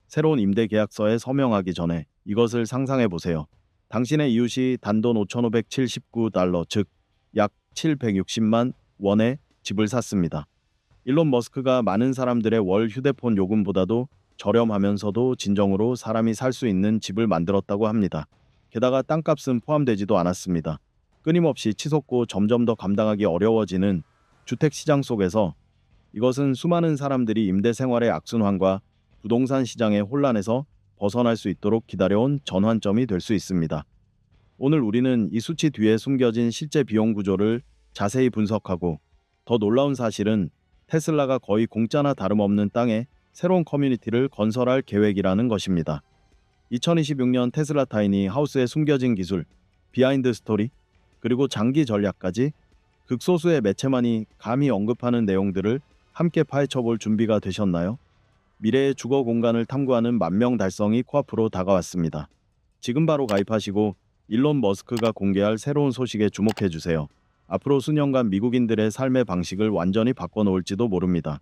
새로운 임대 계약서에 서명하기 전에 이것을 상상해 보세요. 당신의 이웃이 단돈 5,579달러, 즉 약 760만 원의 집을 샀습니다. 일론 머스크가 많은 사람들의 월 휴대폰 요금보다도 저렴하면서도 진정으로 사람이 살 수 있는 집을 만들었다고 합니다. 게다가 땅값은 포함되지도 않았습니다. 끊임없이 치솟고 점점 더 감당하기 어려워지는 주택 시장 속에서 이것은 수많은 사람들이 임대 생활의 악순환과 부동산 시장의 혼란에서 벗어날 수 있도록 기다려온 전환점이 될 수 있습니다. 오늘 우리는 이 수치 뒤에 숨겨진 실제 비용 구조를 자세히 분석하고, 더 놀라운 사실은 테슬라가 거의 공짜나 다름없는 땅에 새로운 커뮤니티를 건설할 계획이라는 것입니다. 2026년 테슬라 타이니 하우스의 숨겨진 기술, 비하인드 스토리, 그리고 장기 전략까지 극소수의 매체만이 감히 언급하는 내용들을 함께 파헤쳐 볼 준비가 되셨나요? 미래의 주거 공간을 탐구하는 만명 달성이 코앞으로 다가왔습니다. 지금 바로 가입하시고 일론 머스크가 공개할 새로운 소식에 주목해 주세요. 앞으로 수년간 미국인들의 삶의 방식을 완전히 바꿔놓을지도 모릅니다.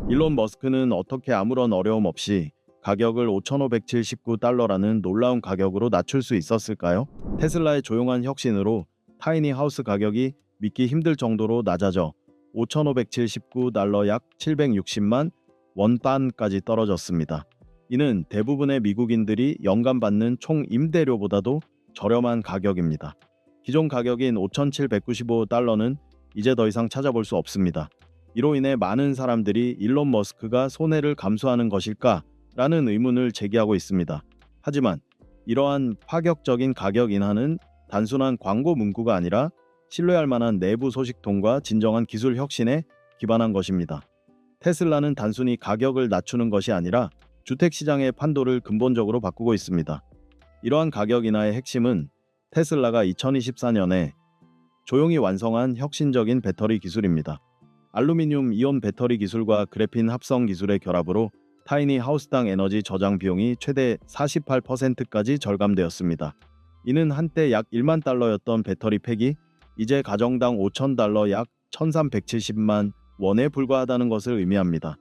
일론 머스크는 어떻게 아무런 어려움 없이 가격을 5,579달러라는 놀라운 가격으로 낮출 수 있었을까요? 테슬라의 조용한 혁신으로 타이니 하우스 가격이 믿기 힘들 정도로 낮아져 5,579달러, 약 760만 원단까지 떨어졌습니다. 이는 대부분의 미국인들이 연간 받는 총 임대료보다도 저렴한 가격입니다. 기존 가격인 5,795달러는 이제 더 이상 찾아볼 수 없습니다. 이로 인해 많은 사람들이 일론 머스크가 손해를 감수하는 것일까라는 의문을 제기하고 있습니다. 하지만 이러한 파격적인 가격 인하는 단순한 광고 문구가 아니라 신뢰할 만한 내부 소식통과 진정한 기술 혁신에 기반한 것입니다. 테슬라는 단순히 가격을 낮추는 것이 아니라 주택시장의 판도를 근본적으로 바꾸고 있습니다. 이러한 가격 인하의 핵심은 테슬라가 2024년에 조용히 완성한 혁신적인 배터리 기술입니다. 알루미늄 이온 배터리 기술과 그래핀 합성 기술의 결합으로 타이니 하우스당 에너지 저장 비용이 최대 48%까지 절감되었습니다. 이는 한때 약 1만 달러였던 배터리 팩이 이제 가정당 5,000달러, 약 1,370만 원에 불과하다는 것을 의미합니다.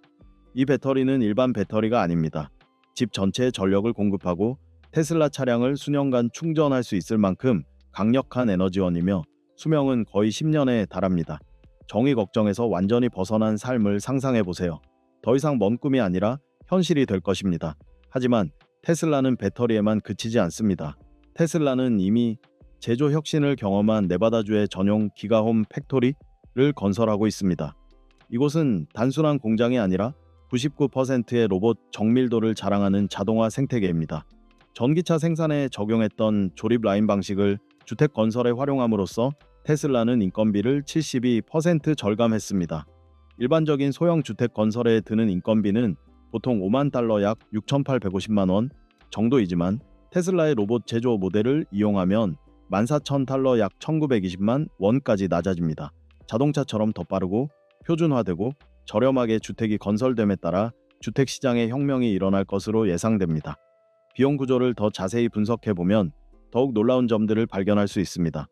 이 배터리는 일반 배터리가 아닙니다. 집 전체에 전력을 공급하고 테슬라 차량을 수년간 충전할 수 있을 만큼 강력한 에너지원이며 수명은 거의 10년에 달합니다. 정의 걱정에서 완전히 벗어난 삶을 상상해 보세요. 더 이상 먼 꿈이 아니라 현실이 될 것입니다. 하지만 테슬라는 배터리에만 그치지 않습니다. 테슬라는 이미 제조 혁신을 경험한 네바다주의 전용 기가홈 팩토리를 건설하고 있습니다. 이곳은 단순한 공장이 아니라 99%의 로봇 정밀도를 자랑하는 자동화 생태계입니다. 전기차 생산에 적용했던 조립 라인 방식을 주택 건설에 활용함으로써 테슬라는 인건비를 72% 절감했습니다. 일반적인 소형 주택 건설에 드는 인건비는 보통 5만 달러, 약 6,850만 원 정도이지만 테슬라의 로봇 제조 모델을 이용하면 14,000달러, 약 1,920만 원까지 낮아집니다. 자동차처럼 더 빠르고 표준화되고 저렴하게 주택이 건설됨에 따라 주택 시장의 혁명이 일어날 것으로 예상됩니다. 비용 구조를 더 자세히 분석해 보면 더욱 놀라운 점들을 발견할 수 있습니다.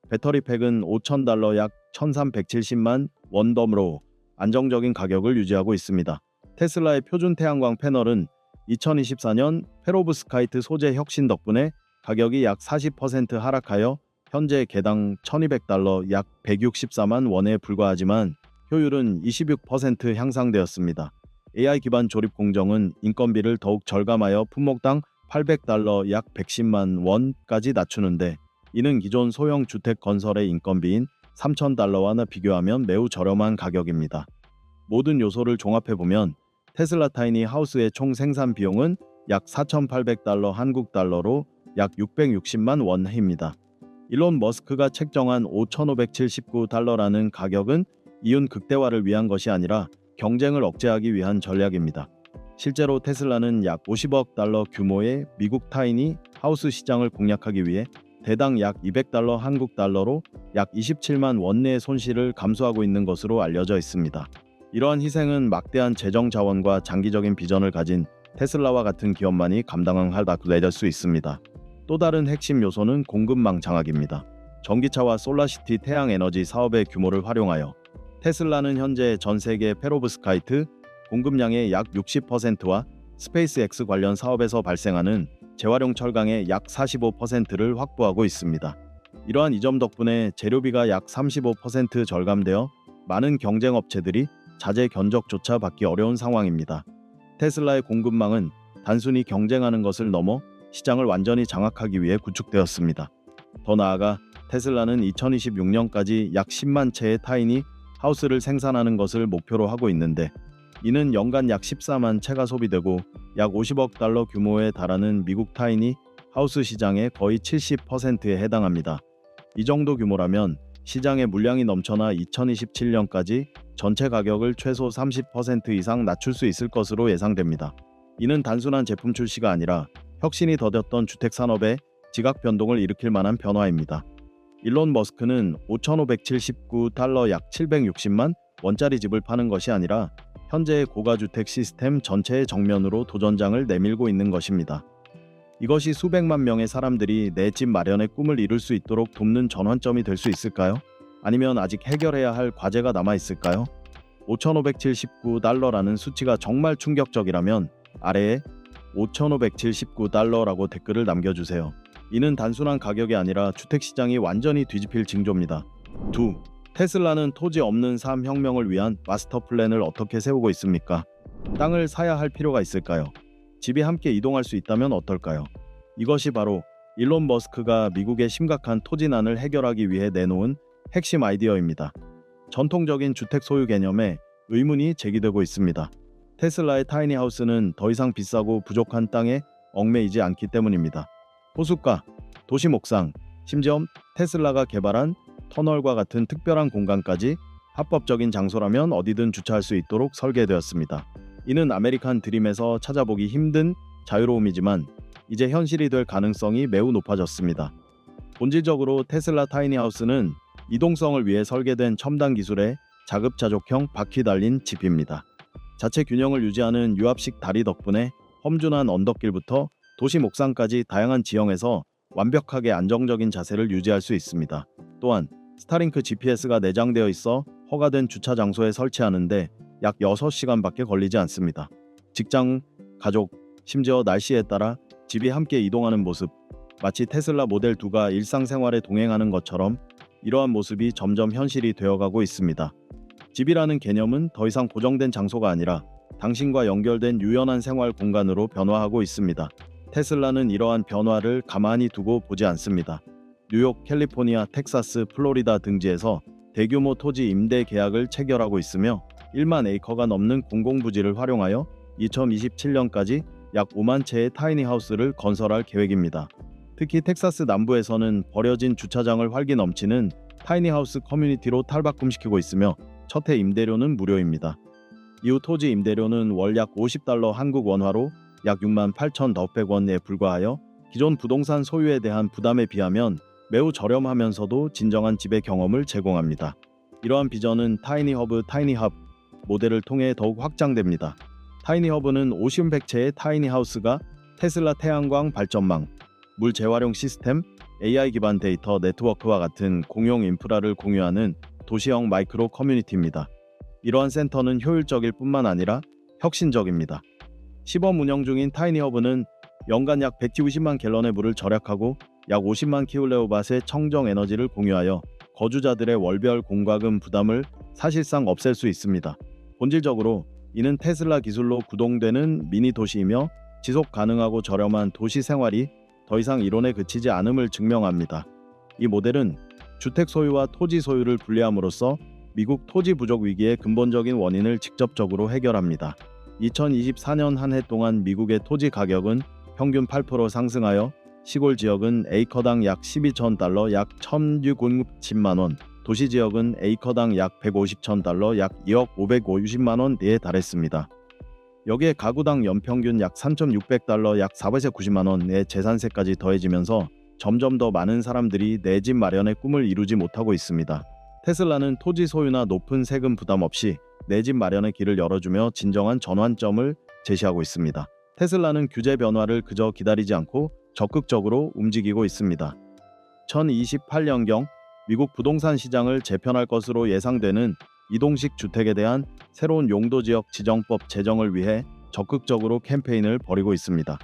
배터리 팩은 5,000달러, 약 1,370만 원덤으로 안정적인 가격을 유지하고 있습니다. 테슬라의 표준 태양광 패널은 2024년 페로브스카이트 소재 혁신 덕분에 가격이 약 40% 하락하여 현재 개당 1,200달러, 약 164만 원에 불과하지만 효율은 26% 향상되었습니다. AI 기반 조립 공정은 인건비를 더욱 절감하여 품목당 800달러, 약 110만 원까지 낮추는데, 이는 기존 소형 주택 건설의 인건비인 3,000달러와 비교하면 매우 저렴한 가격입니다. 모든 요소를 종합해보면 테슬라 타이니 하우스의 총 생산 비용은 약 4,800달러 한국 달러로 약 660만 원입니다. 일론 머스크가 책정한 5,579달러라는 가격은 이윤 극대화를 위한 것이 아니라 경쟁을 억제하기 위한 전략입니다. 실제로 테슬라는 약 50억 달러 규모의 미국 타이니 하우스 시장을 공략하기 위해 대당 약 200달러 한국 달러로 약 27만 원 내의 손실을 감수하고 있는 것으로 알려져 있습니다. 이러한 희생은 막대한 재정 자원과 장기적인 비전을 가진 테슬라와 같은 기업만이 감당하다고 내릴 수 있습니다. 또 다른 핵심 요소는 공급망 장악입니다. 전기차와 솔라시티 태양에너지 사업의 규모를 활용하여 테슬라는 현재 전 세계 페로브스카이트 공급량의 약 60%와 스페이스X 관련 사업에서 발생하는 재활용 철강의 약 45%를 확보하고 있습니다. 이러한 이점 덕분에 재료비가 약 35% 절감되어 많은 경쟁업체들이 자재 견적조차 받기 어려운 상황입니다. 테슬라의 공급망은 단순히 경쟁하는 것을 넘어 시장을 완전히 장악하기 위해 구축되었습니다. 더 나아가 테슬라는 2026년까지 약 10만 채의 타이니 하우스를 생산하는 것을 목표로 하고 있는데, 이는 연간 약 14만 채가 소비되고 약 50억 달러 규모에 달하는 미국 타이니 하우스 시장의 거의 70%에 해당합니다. 이 정도 규모라면 시장의 물량이 넘쳐나 2027년까지 전체 가격을 최소 30% 이상 낮출 수 있을 것으로 예상됩니다. 이는 단순한 제품 출시가 아니라 혁신이 더뎠던 주택 산업에 지각 변동을 일으킬 만한 변화입니다. 일론 머스크는 5,579달러 약 760만 원짜리 집을 파는 것이 아니라 현재의 고가주택 시스템 전체의 정면으로 도전장을 내밀고 있는 것입니다. 이것이 수백만 명의 사람들이 내 집 마련의 꿈을 이룰 수 있도록 돕는 전환점이 될 수 있을까요? 아니면 아직 해결해야 할 과제가 남아 있을까요? 5,579달러라는 수치가 정말 충격적이라면 아래에 5,579달러라고 댓글을 남겨주세요. 이는 단순한 가격이 아니라 주택시장이 완전히 뒤집힐 징조입니다. 2. 테슬라는 토지 없는 삶 혁명을 위한 마스터 플랜을 어떻게 세우고 있습니까? 땅을 사야 할 필요가 있을까요? 집이 함께 이동할 수 있다면 어떨까요? 이것이 바로 일론 머스크가 미국의 심각한 토지난을 해결하기 위해 내놓은 핵심 아이디어입니다. 전통적인 주택 소유 개념에 의문이 제기되고 있습니다. 테슬라의 타이니 하우스는 더 이상 비싸고 부족한 땅에 얽매이지 않기 때문입니다. 호숫가, 도시 목상, 심지어 테슬라가 개발한 터널과 같은 특별한 공간까지 합법적인 장소라면 어디든 주차할 수 있도록 설계되었습니다. 이는 아메리칸 드림에서 찾아보기 힘든 자유로움이지만 이제 현실이 될 가능성이 매우 높아졌습니다. 본질적으로 테슬라 타이니 하우스는 이동성을 위해 설계된 첨단 기술의 자급자족형 바퀴 달린 집입니다. 자체 균형을 유지하는 유압식 다리 덕분에 험준한 언덕길부터 도시 목상까지 다양한 지형에서 완벽하게 안정적인 자세를 유지할 수 있습니다. 또한 스타링크 GPS가 내장되어 있어 허가된 주차 장소에 설치하는데 약 6시간밖에 걸리지 않습니다. 직장, 가족, 심지어 날씨에 따라 집이 함께 이동하는 모습, 마치 테슬라 모델 2가 일상생활에 동행하는 것처럼 이러한 모습이 점점 현실이 되어가고 있습니다. 집이라는 개념은 더 이상 고정된 장소가 아니라 당신과 연결된 유연한 생활 공간으로 변화하고 있습니다. 테슬라는 이러한 변화를 가만히 두고 보지 않습니다. 뉴욕, 캘리포니아, 텍사스, 플로리다 등지에서 대규모 토지 임대 계약을 체결하고 있으며 1만 에이커가 넘는 공공부지를 활용하여 2027년까지 약 5만 채의 타이니 하우스를 건설할 계획입니다. 특히 텍사스 남부에서는 버려진 주차장을 활기 넘치는 타이니 하우스 커뮤니티로 탈바꿈시키고 있으며 첫 해 임대료는 무료입니다. 이후 토지 임대료는 월 약 50달러 한국 원화로 약 6만 8,900원에 불과하여 기존 부동산 소유에 대한 부담에 비하면 매우 저렴하면서도 진정한 집의 경험을 제공합니다. 이러한 비전은 타이니허브 타이니합 모델을 통해 더욱 확장됩니다. 타이니허브는 50,100채의 타이니하우스가 테슬라 태양광 발전망, 물 재활용 시스템, AI 기반 데이터 네트워크와 같은 공용 인프라를 공유하는 도시형 마이크로 커뮤니티입니다. 이러한 센터는 효율적일 뿐만 아니라 혁신적입니다. 시범 운영 중인 타이니허브는 연간 약 190만 갤런의 물을 절약하고 약 50만 킬로와트의 청정 에너지를 공유하여 거주자들의 월별 공과금 부담을 사실상 없앨 수 있습니다. 본질적으로 이는 테슬라 기술로 구동되는 미니 도시이며 지속 가능하고 저렴한 도시 생활이 더 이상 이론에 그치지 않음을 증명합니다. 이 모델은 주택 소유와 토지 소유를 분리함으로써 미국 토지 부족 위기의 근본적인 원인을 직접적으로 해결합니다. 2024년 한 해 동안 미국의 토지 가격은 평균 8% 상승하여 시골 지역은 에이커당 약 12,000달러 약 1,610만 도시 지역은 에이커당 약 150,000달러 약 2억 550만 원대에 달했습니다. 여기에 가구당 연평균 약 3,600달러 약 490만 원의 재산세까지 더해지면서 점점 더 많은 사람들이 내 집 마련의 꿈을 이루지 못하고 있습니다. 테슬라는 토지 소유나 높은 세금 부담 없이 내 집 마련의 길을 열어주며 진정한 전환점을 제시하고 있습니다. 테슬라는 규제 변화를 그저 기다리지 않고 적극적으로 움직이고 있습니다. 2028년경 미국 부동산 시장을 재편할 것으로 예상되는 이동식 주택에 대한 새로운 용도지역 지정법 제정을 위해 적극적으로 캠페인을 벌이고 있습니다.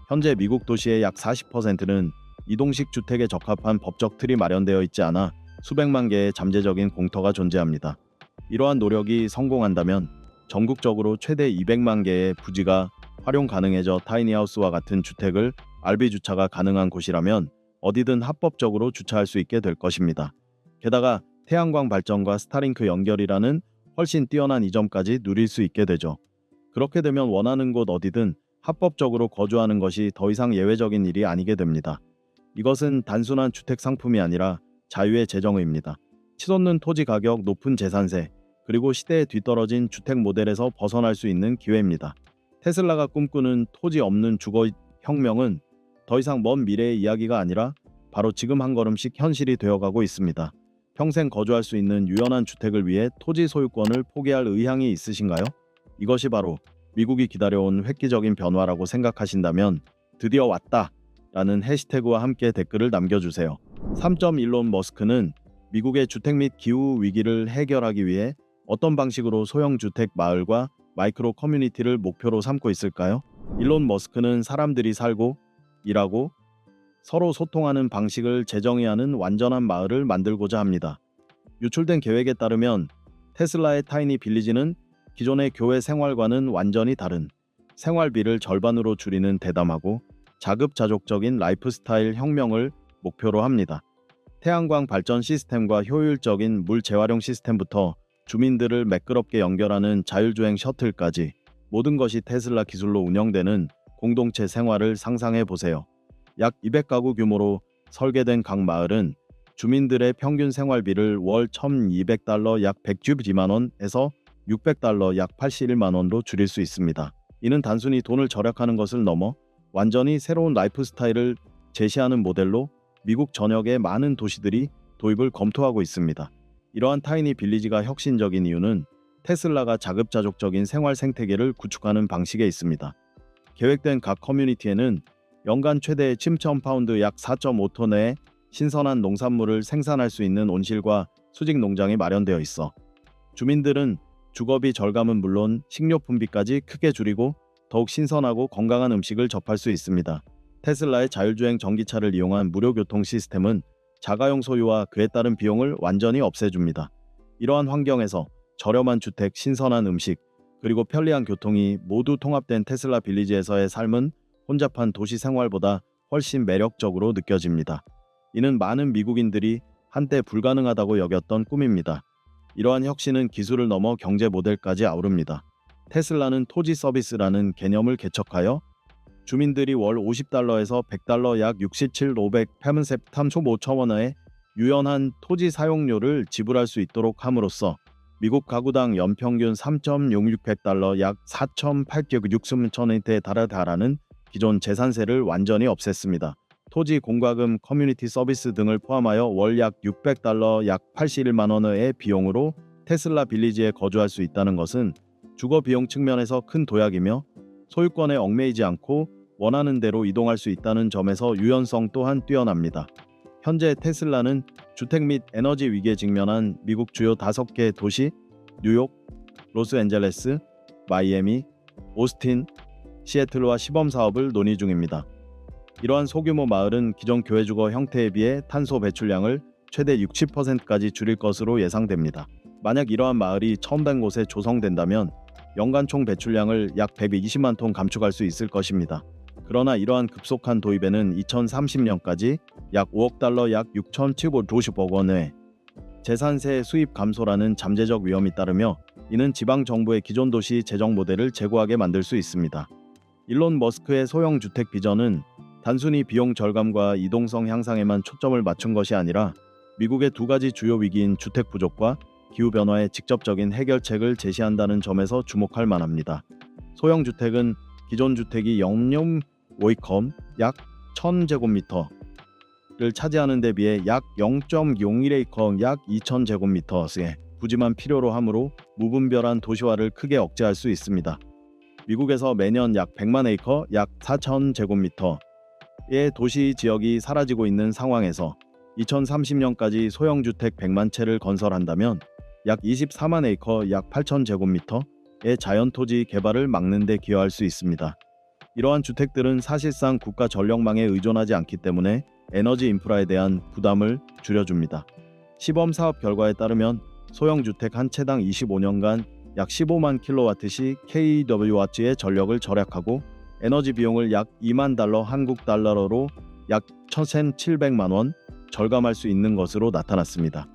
현재 미국 도시의 약 40%는 이동식 주택에 적합한 법적 틀이 마련되어 있지 않아 수백만 개의 잠재적인 공터가 존재합니다. 이러한 노력이 성공한다면 전국적으로 최대 200만 개의 부지가 활용 가능해져 타이니하우스와 같은 주택을 RV 주차가 가능한 곳이라면 어디든 합법적으로 주차할 수 있게 될 것입니다. 게다가 태양광 발전과 스타링크 연결이라는 훨씬 뛰어난 이점까지 누릴 수 있게 되죠. 그렇게 되면 원하는 곳 어디든 합법적으로 거주하는 것이 더 이상 예외적인 일이 아니게 됩니다. 이것은 단순한 주택 상품이 아니라 자유의 재정의입니다. 치솟는 토지 가격, 높은 재산세, 그리고 시대에 뒤떨어진 주택 모델에서 벗어날 수 있는 기회입니다. 테슬라가 꿈꾸는 토지 없는 주거 혁명은 더 이상 먼 미래의 이야기가 아니라 바로 지금 한 걸음씩 현실이 되어가고 있습니다. 평생 거주할 수 있는 유연한 주택을 위해 토지 소유권을 포기할 의향이 있으신가요? 이것이 바로 미국이 기다려온 획기적인 변화라고 생각하신다면 드디어 왔다! 라는 해시태그와 함께 댓글을 남겨주세요. 3. 일론 머스크는 미국의 주택 및 기후 위기를 해결하기 위해 어떤 방식으로 소형 주택 마을과 마이크로 커뮤니티를 목표로 삼고 있을까요? 일론 머스크는 사람들이 살고, 일하고, 서로 소통하는 방식을 재정의하는 완전한 마을을 만들고자 합니다. 유출된 계획에 따르면 테슬라의 타이니 빌리지는 기존의 교회 생활과는 완전히 다른 생활비를 절반으로 줄이는 대담하고 자급자족적인 라이프스타일 혁명을 목표로 합니다. 태양광 발전 시스템과 효율적인 물 재활용 시스템부터 주민들을 매끄럽게 연결하는 자율주행 셔틀까지 모든 것이 테슬라 기술로 운영되는 공동체 생활을 상상해 보세요. 약 200가구 규모로 설계된 각 마을은 주민들의 평균 생활비를 월 $1,200 약 112만 원에서 $600 약 81만 원로 줄일 수 있습니다. 이는 단순히 돈을 절약하는 것을 넘어 완전히 새로운 라이프 스타일을 제시하는 모델로 미국 전역의 많은 도시들이 도입을 검토하고 있습니다. 이러한 타이니 빌리지가 혁신적인 이유는 테슬라가 자급자족적인 생활 생태계를 구축하는 방식에 있습니다. 계획된 각 커뮤니티에는 연간 최대 침천 파운드 약 4.5톤의 신선한 농산물을 생산할 수 있는 온실과 수직 농장이 마련되어 있어 주민들은 주거비 절감은 물론 식료품비까지 크게 줄이고 더욱 신선하고 건강한 음식을 접할 수 있습니다. 테슬라의 자율주행 전기차를 이용한 무료 교통 시스템은 자가용 소유와 그에 따른 비용을 완전히 없애줍니다. 이러한 환경에서 저렴한 주택, 신선한 음식, 그리고 편리한 교통이 모두 통합된 테슬라 빌리지에서의 삶은 혼잡한 도시 생활보다 훨씬 매력적으로 느껴집니다. 이는 많은 미국인들이 한때 불가능하다고 여겼던 꿈입니다. 이러한 혁신은 기술을 넘어 경제 모델까지 아우릅니다. 테슬라는 토지 서비스라는 개념을 개척하여 주민들이 월 $50에서 $100 약 67,500 유연한 토지 사용료를 지불할 수 있도록 함으로써 미국 가구당 연평균 $3,600 약 4,860에 달하는 기존 재산세를 완전히 없앴습니다. 토지 공과금, 커뮤니티 서비스 등을 포함하여 월 약 $600 약 81만 원의 비용으로 테슬라 빌리지에 거주할 수 있다는 것은 주거 비용 측면에서 큰 도약이며 소유권에 얽매이지 않고 원하는 대로 이동할 수 있다는 점에서 유연성 또한 뛰어납니다. 현재 테슬라는 주택 및 에너지 위기에 직면한 미국 주요 5개 도시 뉴욕, 로스앤젤레스, 마이애미, 오스틴, 시애틀과 시범 사업을 논의 중입니다. 이러한 소규모 마을은 기존 교회 주거 형태에 비해 탄소 배출량을 최대 60%까지 줄일 것으로 예상됩니다. 만약 이러한 마을이 처음된 곳에 조성된다면 연간 총 배출량을 약 120만 톤 감축할 수 있을 것입니다. 그러나 이러한 급속한 도입에는 2030년까지 약 $5억 약 6,750억 원의 재산세 수입 감소라는 잠재적 위험이 따르며 이는 지방 정부의 기존 도시 재정 모델을 재고하게 만들 수 있습니다. 일론 머스크의 소형 주택 비전은 단순히 비용 절감과 이동성 향상에만 초점을 맞춘 것이 아니라 미국의 두 가지 주요 위기인 주택 부족과 기후변화의 직접적인 해결책을 제시한다는 점에서 주목할 만합니다. 소형 주택은 기존 주택이 영영 오이컴 약 1000제곱미터를 차지하는 데 비해 약 0.01에이커 약 2000제곱미터의 부지만 필요로 하므로 무분별한 도시화를 크게 억제할 수 있습니다. 미국에서 매년 약 100만 에이커 약 4000제곱미터의 도시 지역이 사라지고 있는 상황에서 2030년까지 소형 주택 100만 채를 건설한다면 약 24만 에이커 약 8000제곱미터 자연 토지 개발을 막는 데 기여할 수 있습니다. 이러한 주택들은 사실상 국가 전력망에 의존하지 않기 때문에 에너지 인프라에 대한 부담을 줄여줍니다. 시범 사업 결과에 따르면 소형 주택 한 채당 25년간 약 15만 킬로와트시 kWh의 전력을 절약하고 에너지 비용을 약 2만 달러 한국 달러로 약 1,700만 원 절감할 수 있는 것으로 나타났습니다.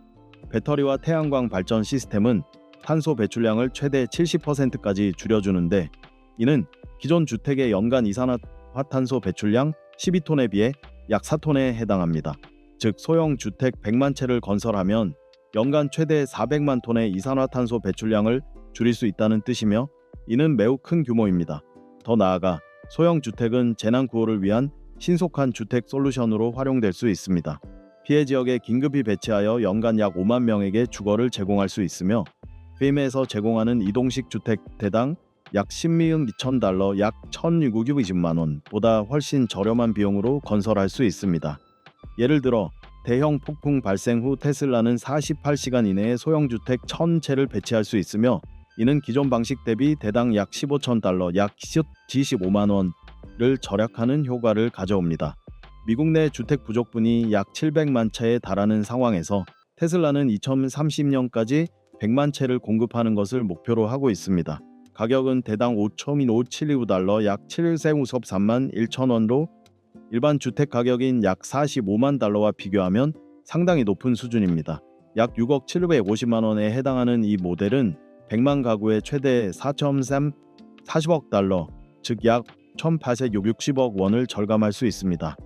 배터리와 태양광 발전 시스템은 탄소 배출량을 최대 70%까지 줄여주는데 이는 기존 주택의 연간 이산화탄소 배출량 12톤에 비해 약 4톤에 해당합니다. 즉 소형 주택 100만 채를 건설하면 연간 최대 400만 톤의 이산화탄소 배출량을 줄일 수 있다는 뜻이며 이는 매우 큰 규모입니다. 더 나아가 소형 주택은 재난 구호를 위한 신속한 주택 솔루션으로 활용될 수 있습니다. 피해 지역에 긴급히 배치하여 연간 약 5만 명에게 주거를 제공할 수 있으며 페임에서 제공하는 이동식 주택 대당 약 10만 2천 달러 약 1,620만 원보다 훨씬 저렴한 비용으로 건설할 수 있습니다. 예를 들어 대형 폭풍 발생 후 테슬라는 48시간 이내에 소형 주택 1,000채를 배치할 수 있으며 이는 기존 방식 대비 대당 약 15천 달러 약 25만 원을 절약하는 효과를 가져옵니다. 미국 내 주택 부족분이 약 700만 채에 달하는 상황에서 테슬라는 2030년까지 100만 채를 공급하는 것을 목표로 하고 있습니다. 가격은 대당 5,572달러 약 7,3만 1천 원로 일반 주택 가격인 약 45만 달러와 비교하면 상당히 높은 수준입니다. 약 6억 750만 원에 해당하는 이 모델은 100만 가구의 최대 4.40억 달러, 즉 약 1,860억 원을 절감할 수 있습니다.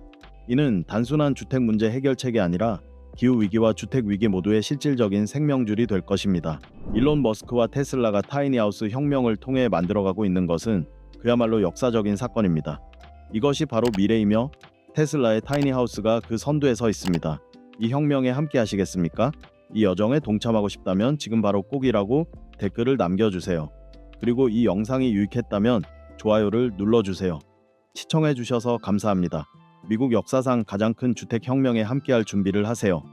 이는 단순한 주택 문제 해결책이 아니라 기후 위기와 주택 위기 모두의 실질적인 생명줄이 될 것입니다. 일론 머스크와 테슬라가 타이니하우스 혁명을 통해 만들어가고 있는 것은 그야말로 역사적인 사건입니다. 이것이 바로 미래이며 테슬라의 타이니하우스가 그 선두에 서 있습니다. 이 혁명에 함께 하시겠습니까? 이 여정에 동참하고 싶다면 지금 바로 꼭이라고 댓글을 남겨주세요. 그리고 이 영상이 유익했다면 좋아요를 눌러주세요. 시청해주셔서 감사합니다. 미국 역사상 가장 큰 주택 혁명에 함께할 준비를 하세요.